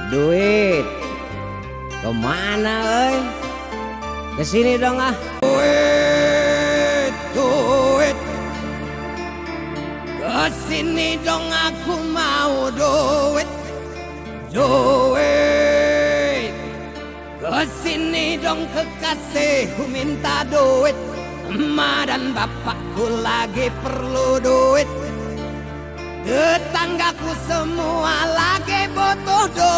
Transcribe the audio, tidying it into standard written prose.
Duit kemana euy? Kesini dong ah. Duit, duit, kesini dong aku mau duit. Duit, kesini dong kekasihku minta duit. Emak dan bapakku lagi perlu duit. Tetanggaku semua lagi butuh duit.